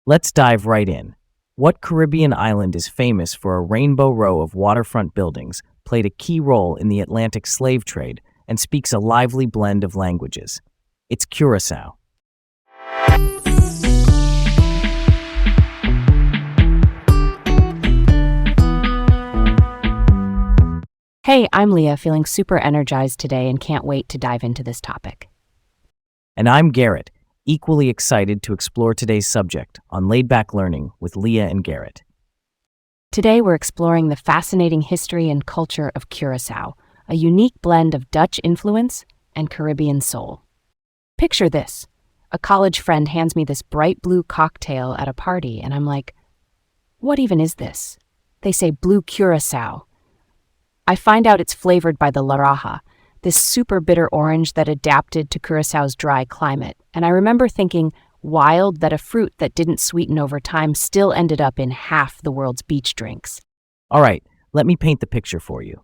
Let's dive right in. What Caribbean island is famous for a rainbow row of waterfront buildings, played a key role in the Atlantic slave trade, and speaks a lively blend of languages? It's Curaçao. Hey, I'm Leah, feeling super energized today and can't wait to dive into this topic. And I'm Garrett, equally excited to explore today's subject on Laid Back Learning with Leah and Garrett. Today we're exploring the fascinating history and culture of Curaçao, a unique blend of Dutch influence and Caribbean soul. Picture this. A college friend hands me this bright blue cocktail at a party, and I'm like, what even is this? They say blue Curaçao. I find out it's flavored by the laraja, this super bitter orange that adapted to Curaçao's dry climate, and I remember thinking, wild that a fruit that didn't sweeten over time still ended up in half the world's beach drinks. All right, let me paint the picture for you.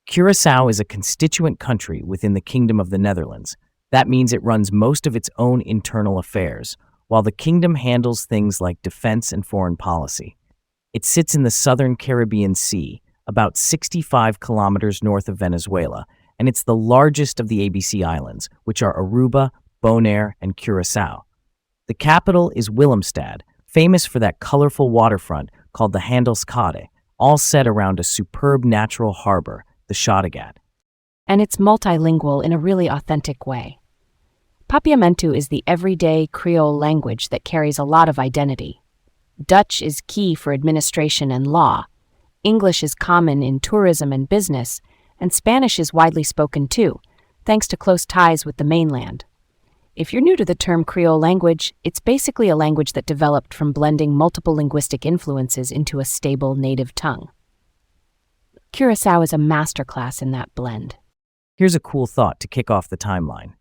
Curaçao is a constituent country within the Kingdom of the Netherlands. That means it runs most of its own internal affairs, while the kingdom handles things like defense and foreign policy. It sits in the southern Caribbean Sea, about 65 kilometers north of Venezuela, and it's the largest of the ABC Islands, which are Aruba, Bonaire, and Curaçao. The capital is Willemstad, famous for that colorful waterfront called the Handelskade, all set around a superb natural harbor, the Schottegat. And it's multilingual in a really authentic way. Papiamentu is the everyday Creole language that carries a lot of identity. Dutch is key for administration and law. English is common in tourism and business, and Spanish is widely spoken too, thanks to close ties with the mainland. If you're new to the term Creole language, it's basically a language that developed from blending multiple linguistic influences into a stable native tongue. Curaçao is a masterclass in that blend. Here's a cool thought to kick off the timeline.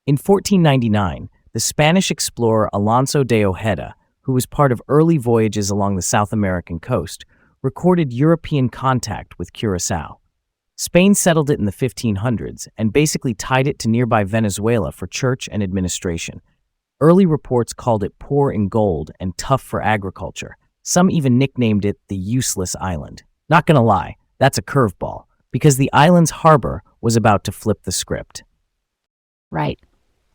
In 1499, the Spanish explorer Alonso de Ojeda, who was part of early voyages along the South American coast, recorded European contact with Curaçao. Spain settled it in the 1500s and basically tied it to nearby Venezuela for church and administration. Early reports called it poor in gold and tough for agriculture. Some even nicknamed it the useless island. Not gonna lie, that's a curveball, because the island's harbor was about to flip the script. Right.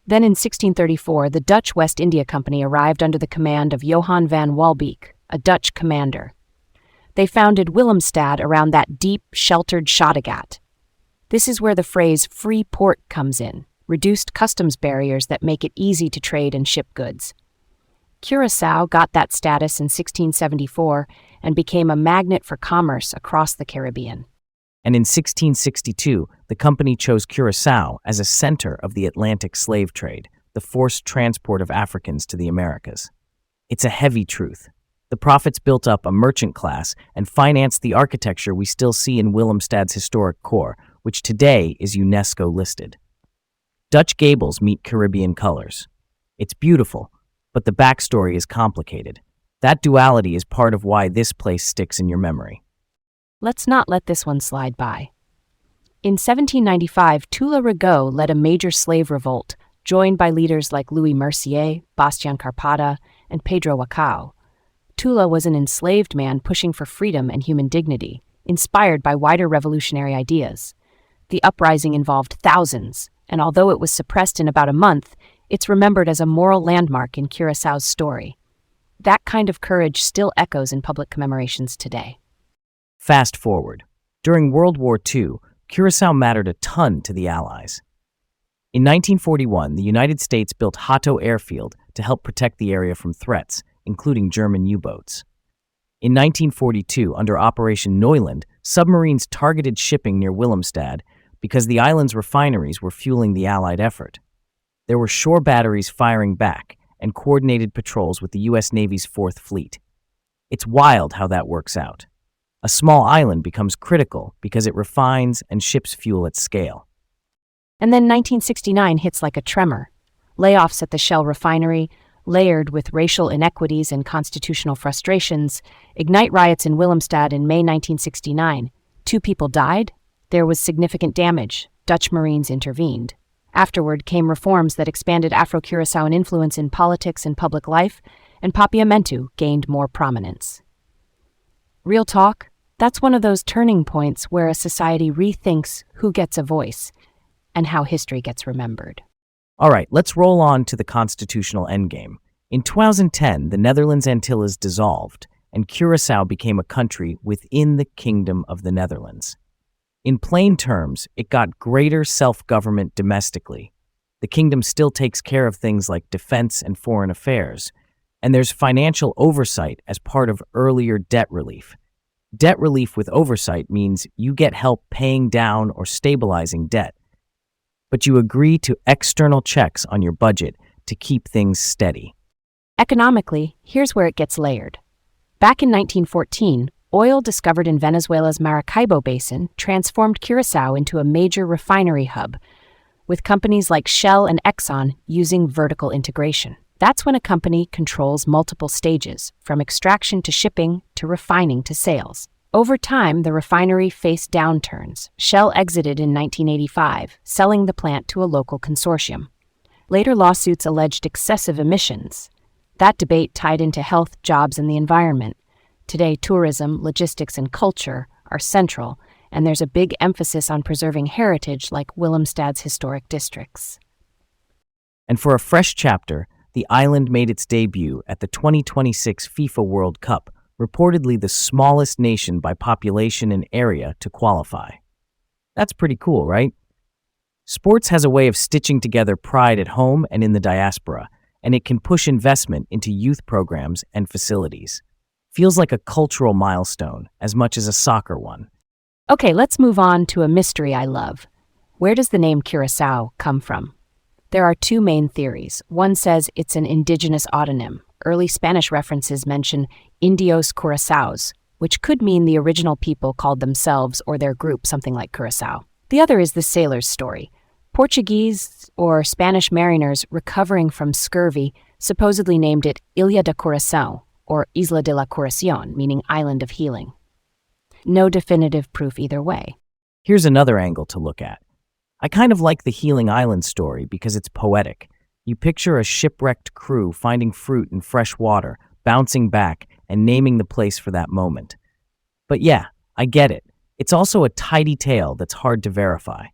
Then in 1634, the Dutch West India Company arrived under the command of Johan van Walbeek, a Dutch commander. They founded Willemstad around that deep, sheltered Schottegat. This is where the phrase free port comes in, reduced customs barriers that make it easy to trade and ship goods. Curaçao got that status in 1674 and became a magnet for commerce across the Caribbean. And in 1662, the company chose Curaçao as a center of the Atlantic slave trade, the forced transport of Africans to the Americas. It's a heavy truth. The profits built up a merchant class and financed the architecture we still see in Willemstad's historic core, which today is UNESCO listed. Dutch gables meet Caribbean colors. It's beautiful, but the backstory is complicated. That duality is part of why this place sticks in your memory. Let's not let this one slide by. In 1795, Tula Rigaud led a major slave revolt, joined by leaders like Louis Mercier, Bastian Carpata, and Pedro Wacau. Tula was an enslaved man pushing for freedom and human dignity, inspired by wider revolutionary ideas. The uprising involved thousands, and although it was suppressed in about a month, it's remembered as a moral landmark in Curaçao's story. That kind of courage still echoes in public commemorations today. Fast forward. During World War II, Curaçao mattered a ton to the Allies. In 1941, the United States built Hato Airfield to help protect the area from threats, including German U-boats. In 1942, under Operation Neuland, submarines targeted shipping near Willemstad because the island's refineries were fueling the Allied effort. There were shore batteries firing back and coordinated patrols with the U.S. Navy's Fourth Fleet. It's wild how that works out. A small island becomes critical because it refines and ships fuel at scale. And then 1969 hits like a tremor. Layoffs at the Shell refinery, layered with racial inequities and constitutional frustrations, ignite riots in Willemstad in May 1969. 2 people died. There was significant damage. Dutch Marines intervened. Afterward came reforms that expanded Afro-Curaçaoan influence in politics and public life, and papiamentu gained more prominence. Real talk, that's one of those turning points where a society rethinks who gets a voice and how history gets remembered. All right, let's roll on to the constitutional endgame. In 2010, the Netherlands Antilles dissolved, and Curaçao became a country within the Kingdom of the Netherlands. In plain terms, it got greater self-government domestically. The kingdom still takes care of things like defense and foreign affairs, and there's financial oversight as part of earlier debt relief. Debt relief with oversight means you get help paying down or stabilizing debt, but you agree to external checks on your budget to keep things steady. Economically, here's where it gets layered. Back in 1914, oil discovered in Venezuela's Maracaibo Basin transformed Curaçao into a major refinery hub, with companies like Shell and Exxon using vertical integration. That's when a company controls multiple stages, from extraction to shipping to refining to sales. Over time, the refinery faced downturns. Shell exited in 1985, selling the plant to a local consortium. Later lawsuits alleged excessive emissions. That debate tied into health, jobs, and the environment. Today, tourism, logistics, and culture are central, and there's a big emphasis on preserving heritage like Willemstad's historic districts. And for a fresh chapter, the island made its debut at the 2026 FIFA World Cup, reportedly the smallest nation by population and area to qualify. That's pretty cool, right? Sports has a way of stitching together pride at home and in the diaspora, and it can push investment into youth programs and facilities. Feels like a cultural milestone as much as a soccer one. Okay, let's move on to a mystery I love. Where does the name Curaçao come from? There are two main theories. One says it's an indigenous autonym. Early Spanish references mention Indios Curaçaos, which could mean the original people called themselves or their group something like Curaçao. The other is the sailor's story. Portuguese or Spanish mariners recovering from scurvy supposedly named it Ilha da Curaçao, or Isla de la Curación, meaning island of healing. No definitive proof either way. Here's another angle to look at. I kind of like the Healing Island story because it's poetic. You picture a shipwrecked crew finding fruit in fresh water, bouncing back, and naming the place for that moment. But yeah, I get it. It's also a tidy tale that's hard to verify.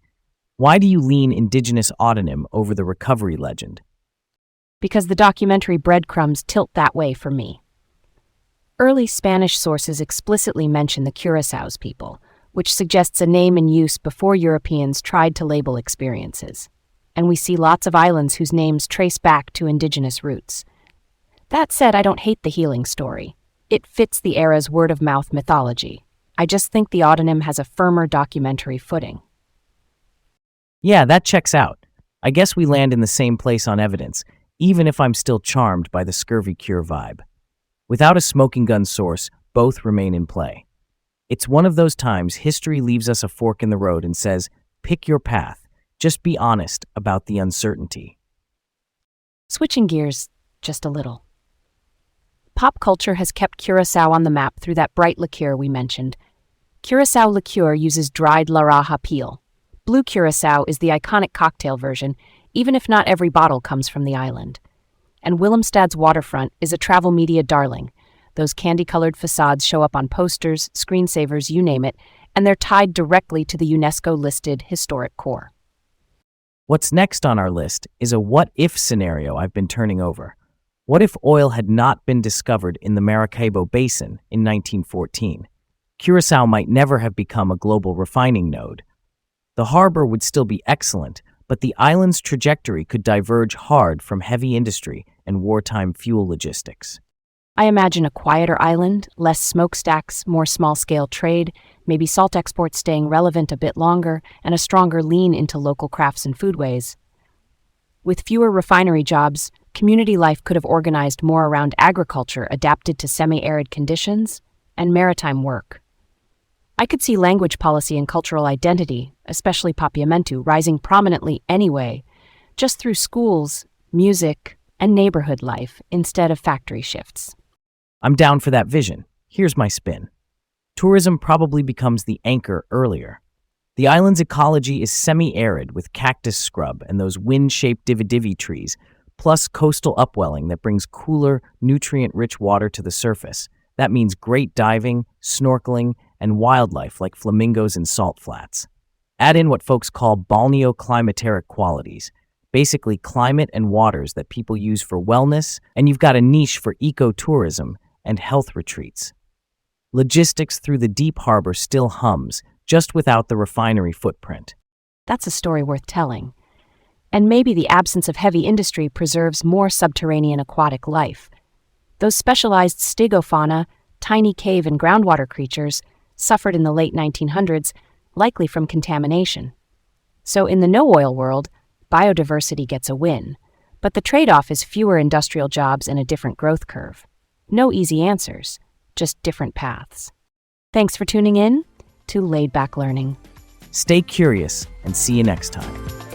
Why do you lean indigenous autonym over the recovery legend? Because the documentary breadcrumbs tilt that way for me. Early Spanish sources explicitly mention the Curaçao's people, which suggests a name in use before Europeans tried to label experiences. And we see lots of islands whose names trace back to indigenous roots. That said, I don't hate the healing story. It fits the era's word-of-mouth mythology. I just think the autonym has a firmer documentary footing. Yeah, that checks out. I guess we land in the same place on evidence, even if I'm still charmed by the scurvy cure vibe. Without a smoking gun source, both remain in play. It's one of those times history leaves us a fork in the road and says, pick your path. Just be honest about the uncertainty. Switching gears just a little. Pop culture has kept Curaçao on the map through that bright liqueur we mentioned. Curaçao liqueur uses dried Laraja peel. Blue Curaçao is the iconic cocktail version, even if not every bottle comes from the island. And Willemstad's waterfront is a travel media darling. Those candy-colored facades show up on posters, screensavers, you name it, and they're tied directly to the UNESCO-listed historic core. What's next on our list is a what-if scenario I've been turning over. What if oil had not been discovered in the Maracaibo Basin in 1914? Curaçao might never have become a global refining node. The harbor would still be excellent, but the island's trajectory could diverge hard from heavy industry and wartime fuel logistics. I imagine a quieter island, less smokestacks, more small-scale trade, maybe salt exports staying relevant a bit longer, and a stronger lean into local crafts and foodways. With fewer refinery jobs, community life could have organized more around agriculture adapted to semi-arid conditions and maritime work. I could see language policy and cultural identity, especially papiamentu, rising prominently anyway, just through schools, music, and neighborhood life instead of factory shifts. I'm down for that vision. Here's my spin. Tourism probably becomes the anchor earlier. The island's ecology is semi-arid with cactus scrub and those wind-shaped dividivi trees, plus coastal upwelling that brings cooler, nutrient-rich water to the surface. That means great diving, snorkeling, and wildlife like flamingos and salt flats. Add in what folks call balneoclimateric qualities, basically climate and waters that people use for wellness, and you've got a niche for ecotourism and health retreats. Logistics through the deep harbor still hums, just without the refinery footprint. That's a story worth telling. And maybe the absence of heavy industry preserves more subterranean aquatic life. Those specialized stegofauna, tiny cave and groundwater creatures, suffered in the late 1900s, likely from contamination. So in the no-oil world, biodiversity gets a win, but the trade-off is fewer industrial jobs and a different growth curve. No easy answers, just different paths. Thanks for tuning in to Laid Back Learning. Stay curious and see you next time.